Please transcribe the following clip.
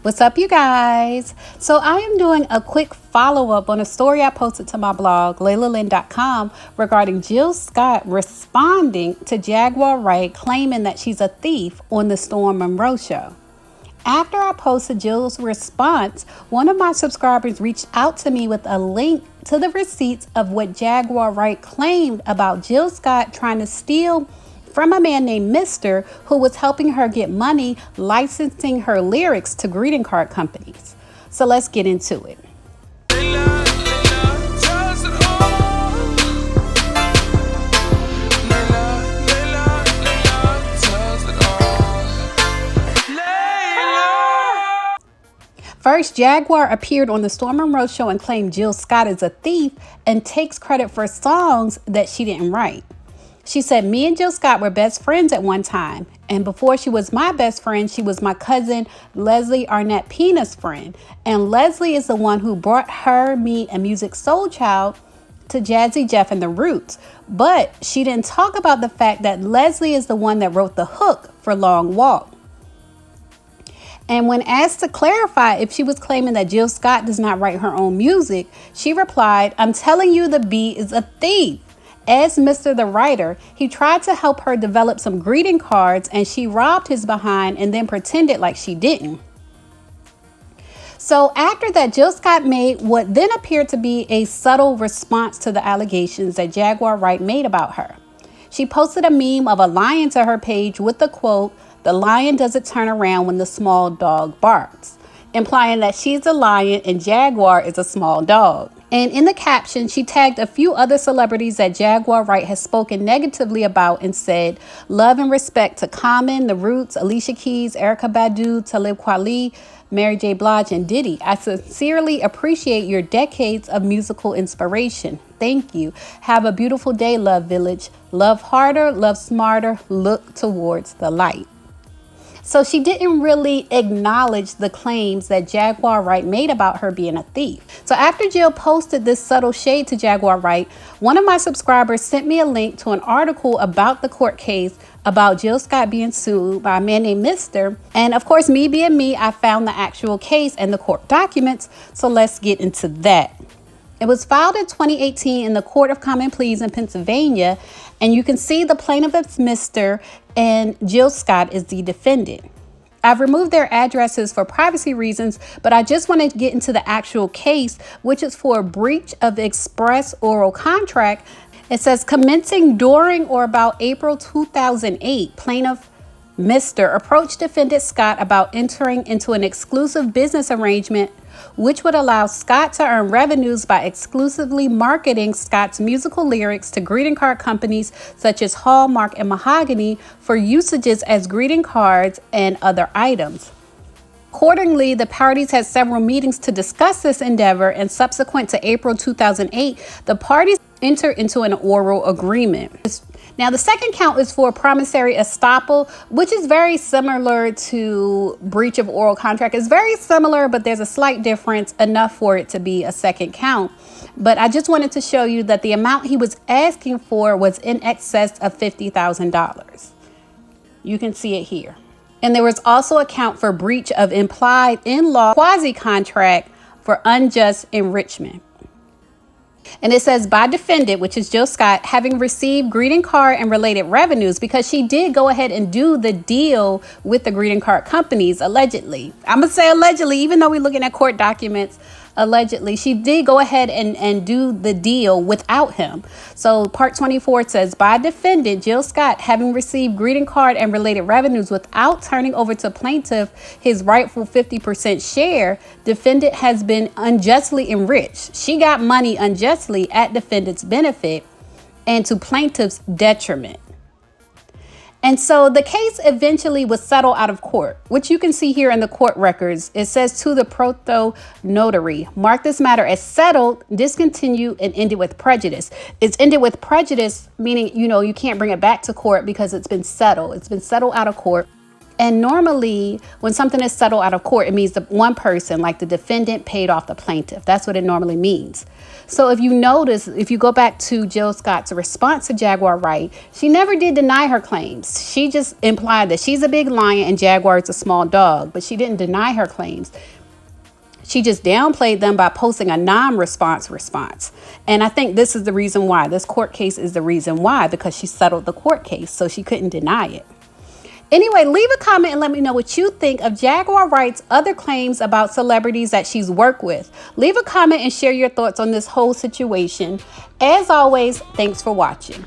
What's up, you guys? So I am doing a quick follow-up on a story I posted to my blog, LAILAHLYNNTV, regarding Jill Scott responding to Jaguar Wright claiming that she's a thief on the Storm Monroe show. After I posted Jill's response, one of my subscribers reached out to me with a link to the receipts of what Jaguar Wright claimed about Jill Scott trying to steal from a man named Mr. who was helping her get money licensing her lyrics to greeting card companies. So let's get into it. First, Jaguar appeared on the Storm Monroe show and claimed Jill Scott is a thief and takes credit for songs that she didn't write. She said, "Me and Jill Scott were best friends at one time. And before she was my best friend, she was my cousin Leslie Arnett Pina's friend. And Leslie is the one who brought her, me, and Music Soul Child to Jazzy Jeff and the Roots. But she didn't talk about the fact that Leslie is the one that wrote the hook for Long Walk." And when asked to clarify if she was claiming that Jill Scott does not write her own music, she replied, "I'm telling you, the B is a thief. As Mr. the Writer, he tried to help her develop some greeting cards and she robbed his behind and then pretended like she didn't." So after that, Jill Scott made what then appeared to be a subtle response to the allegations that Jaguar Wright made about her. She posted a meme of a lion to her page with the quote, "The lion doesn't turn around when the small dog barks," implying that she's a lion and Jaguar is a small dog. And in the caption, she tagged a few other celebrities that Jaguar Wright has spoken negatively about and said, "Love and respect to Common, The Roots, Alicia Keys, Erykah Badu, Talib Kweli, Mary J. Blige, and Diddy. I sincerely appreciate your decades of musical inspiration. Thank you. Have a beautiful day, Love Village. Love harder, love smarter, look towards the light." So she didn't really acknowledge the claims that Jaguar Wright made about her being a thief. So after Jill posted this subtle shade to Jaguar Wright, one of my subscribers sent me a link to an article about the court case about Jill Scott being sued by a man named Mr. And of course, me being me, I found the actual case and the court documents. So let's get into that. It was filed in 2018 in the Court of Common Pleas in Pennsylvania, and you can see the plaintiff is Mr. and Jill Scott is the defendant. I've removed their addresses for privacy reasons, but I just want to get into the actual case, which is for a breach of express oral contract. It says, commencing during or about April 2008, plaintiff Mr. approached defendant Scott about entering into an exclusive business arrangement which would allow Scott to earn revenues by exclusively marketing Scott's musical lyrics to greeting card companies such as Hallmark and Mahogany for usages as greeting cards and other items. Accordingly, the parties had several meetings to discuss this endeavor, and subsequent to April 2008, the parties entered into an oral agreement. Now, the second count is for promissory estoppel, which is very similar to breach of oral contract. It's very similar, but there's a slight difference, enough for it to be a second count. But I just wanted to show you that the amount he was asking for was in excess of $50,000. You can see it here. And there was also a count for breach of implied in-law quasi-contract for unjust enrichment. And it says by defendant, which is Jill Scott, having received greeting card and related revenues, because she did go ahead and do the deal with the greeting card companies, allegedly. I'm going to say allegedly, even though we're looking at court documents, allegedly, she did go ahead and do the deal without him. So part 24 says by defendant Jill Scott having received greeting card and related revenues without turning over to plaintiff his rightful 50% share, defendant has been unjustly enriched. She got money unjustly at defendant's benefit and to plaintiff's detriment. And so the case eventually was settled out of court, which you can see here in the court records. It says to the proto notary, mark this matter as settled, discontinued, and ended with prejudice. It's ended with prejudice, meaning, you can't bring it back to court because it's been settled. It's been settled out of court. And normally when something is settled out of court, it means the one person, like the defendant, paid off the plaintiff. That's what it normally means. So if you notice, if you go back to Jill Scott's response to Jaguar Wright, she never did deny her claims. She just implied that she's a big lion and Jaguar is a small dog, but she didn't deny her claims. She just downplayed them by posting a non-response response. And I think this is the reason why. This court case is the reason why, because she settled the court case, so she couldn't deny it. Anyway, leave a comment and let me know what you think of Jaguar Wright's other claims about celebrities that she's worked with. Leave a comment and share your thoughts on this whole situation. As always, thanks for watching.